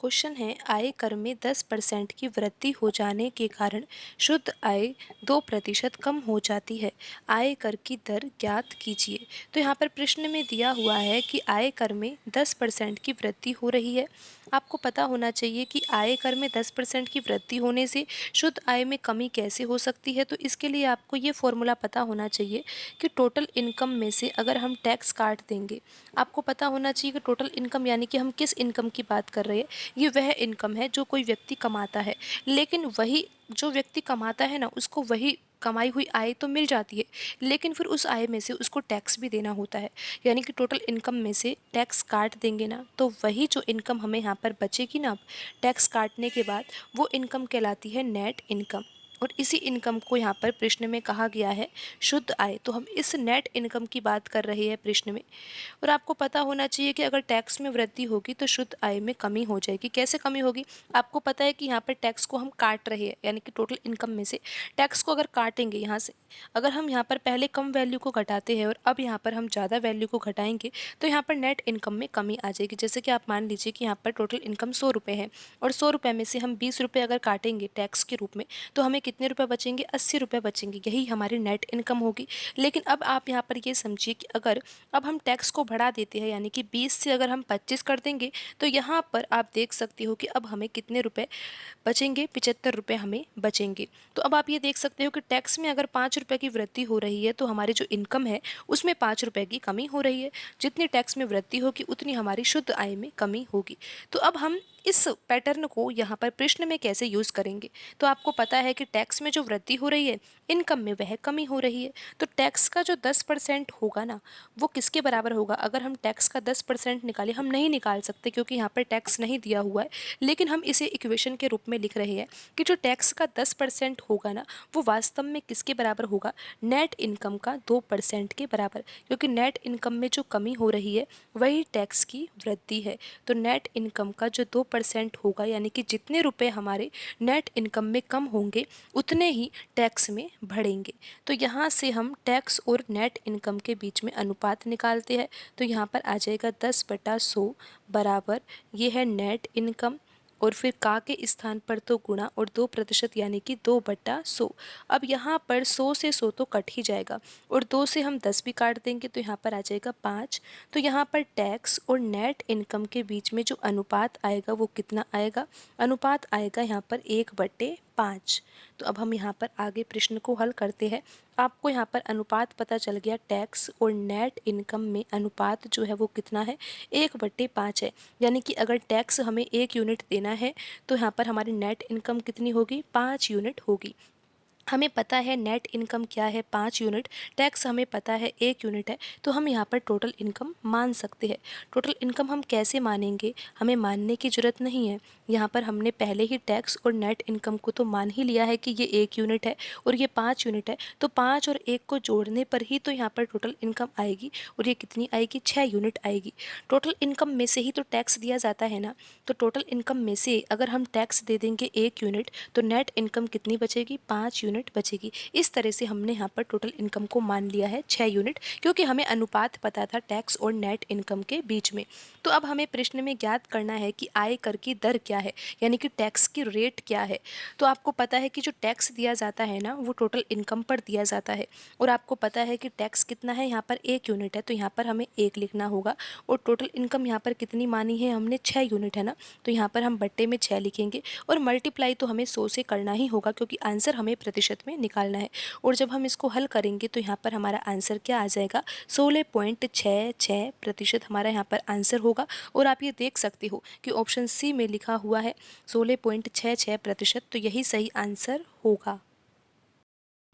Question है आय कर में 10% की वृद्धि हो जाने के कारण शुद्ध आय 2% कम हो जाती है। आय कर की दर ज्ञात कीजिए। तो यहाँ पर प्रश्न में दिया हुआ है कि आय कर में 10% की वृद्धि हो रही है। आपको पता होना चाहिए कि आय कर में 10% की वृद्धि होने से शुद्ध आय में कमी कैसे हो सकती है। तो इसके लिए आपको ये फॉर्मूला पता होना चाहिए कि टोटल इनकम में से अगर हम टैक्स काट देंगे, आपको पता होना चाहिए कि टोटल इनकम यानी कि हम किस इनकम की बात कर रहे हैं। ये वह इनकम है जो कोई व्यक्ति कमाता है, लेकिन वही जो व्यक्ति कमाता है ना, उसको वही कमाई हुई आय तो मिल जाती है, लेकिन फिर उस आय में से उसको टैक्स भी देना होता है। यानी कि टोटल इनकम में से टैक्स काट देंगे ना, तो वही जो इनकम हमें यहाँ पर बचेगी ना, टैक्स काटने के बाद, वो इनकम कहलाती है नेट इनकम। और इसी इनकम को यहाँ पर प्रश्न में कहा गया है शुद्ध आय। तो हम इस नेट इनकम की बात कर रहे हैं प्रश्न में। और आपको पता होना चाहिए कि अगर टैक्स में वृद्धि होगी तो शुद्ध आय में कमी हो जाएगी। कैसे कमी होगी? आपको पता है कि यहाँ पर टैक्स को हम काट रहे हैं, यानी कि टोटल इनकम में से टैक्स को अगर काटेंगे यहाँ से, अगर हम यहाँ पर पहले कम वैल्यू को घटाते हैं और अब यहाँ पर हम ज़्यादा वैल्यू को घटाएंगे, तो यहाँ पर नेट इनकम में कमी आ जाएगी। जैसे कि आप मान लीजिए कि यहाँ पर टोटल इनकम 100 रुपये है और 100 रुपये में से हम 20 रुपये अगर काटेंगे टैक्स के रूप में, तो हमें कितने रुपये बचेंगे? 80 रुपये बचेंगे। यही हमारी नेट इनकम होगी। लेकिन अब आप यहाँ पर ये समझिए कि अगर अब हम टैक्स को बढ़ा देते हैं, यानी कि 20 से अगर हम 25 कर देंगे, तो यहाँ पर आप देख सकते हो कि अब हमें कितने रुपए बचेंगे? 75 रुपये हमें बचेंगे। तो अब आप ये देख सकते हो कि टैक्स में अगर 5 रुपये की वृद्धि हो रही है, तो हमारी जो इनकम है उसमें 5 रुपये की कमी हो रही है। जितनी टैक्स में वृद्धि होगी उतनी हमारी शुद्ध आय में कमी होगी। तो अब हम इस पैटर्न को यहाँ पर प्रश्न में कैसे यूज़ करेंगे? तो आपको पता है कि टैक्स में जो वृद्धि हो रही है, इनकम में वह कमी हो रही है। तो टैक्स का जो 10% होगा ना, वो किसके बराबर होगा? अगर हम टैक्स का 10% निकालें, हम नहीं निकाल सकते क्योंकि यहाँ पर टैक्स नहीं दिया हुआ है, लेकिन हम इसे इक्वेशन के रूप में लिख रहे हैं कि जो टैक्स का 10% होगा ना, वो वास्तव में किसके बराबर होगा? नेट इनकम का 2% के बराबर। क्योंकि नेट इनकम में जो कमी हो रही है वही टैक्स की वृद्धि है। तो नेट इनकम का जो 2% होगा, यानी कि जितने रुपए हमारे नेट इनकम में कम होंगे उतने ही टैक्स में बढ़ेंगे। तो यहाँ से हम टैक्स और नेट इनकम के बीच में अनुपात निकालते हैं। तो यहाँ पर आ जाएगा 10/100 बराबर, ये है नेट इनकम, और फिर का के स्थान पर तो गुणा और 2% यानी कि 2/100। अब यहाँ पर 100 से 100 तो कट ही जाएगा और 2 से हम 10 भी काट देंगे, तो यहाँ पर आ जाएगा 5। तो यहाँ पर टैक्स और नेट इनकम के बीच में जो अनुपात आएगा वो कितना आएगा? अनुपात आएगा यहाँ पर 1/5। तो अब हम यहाँ पर आगे प्रश्न को हल करते हैं। आपको यहाँ पर अनुपात पता चल गया, टैक्स और नेट इनकम में अनुपात जो है वो कितना है? 1/5 है। यानी कि अगर टैक्स हमें 1 यूनिट देना है, तो यहाँ पर हमारी नेट इनकम कितनी होगी? 5 यूनिट होगी। हमें पता है नेट इनकम क्या है? 5 यूनिट। टैक्स हमें पता है 1 यूनिट है। तो हम यहाँ पर टोटल इनकम मान सकते हैं। टोटल इनकम हम कैसे मानेंगे? हमें मानने की ज़रूरत नहीं है। यहाँ पर हमने पहले ही टैक्स और नेट इनकम को तो मान ही लिया है कि ये 1 यूनिट है और ये 5 यूनिट है। तो 5 और 1 को जोड़ने पर ही तो यहाँ पर टोटल इनकम आएगी, और ये कितनी आएगी? 6 यूनिट आएगी। टोटल इनकम में से ही तो टैक्स दिया जाता है ना। तो टोटल इनकम में से अगर हम टैक्स दे देंगे 1 यूनिट, तो नेट इनकम कितनी बचेगी? 5 यूनिट बचेगी। इस तरह से हमने यहाँ पर टोटल इनकम को मान लिया है 6 यूनिट, क्योंकि हमें अनुपात पता था टैक्स और नेट इनकम के बीच में। तो अब हमें प्रश्न में ज्ञात करना है कि आय कर की दर क्या है, यानी कि टैक्स की रेट क्या है। तो आपको पता है कि जो टैक्स दिया जाता है ना, वो टोटल इनकम पर दिया जाता है, और आपको पता है कि टैक्स कितना है? यहाँ पर 1 यूनिट है, तो यहाँ पर हमें 1 लिखना होगा। और टोटल इनकम यहाँ पर कितनी मानी है हमने? 6 यूनिट है ना, तो यहाँ पर हम बट्टे में 6 लिखेंगे, और मल्टीप्लाई तो हमें 100 से करना ही होगा क्योंकि आंसर हमें प्रतिशत में निकालना है। और जब हम इसको हल करेंगे तो यहाँ पर हमारा आंसर क्या आ जाएगा? 16.66% हमारा यहाँ पर आंसर होगा। और आप ये देख सकते हो कि ऑप्शन सी में लिखा हुआ है 16.66%, तो यही सही आंसर होगा।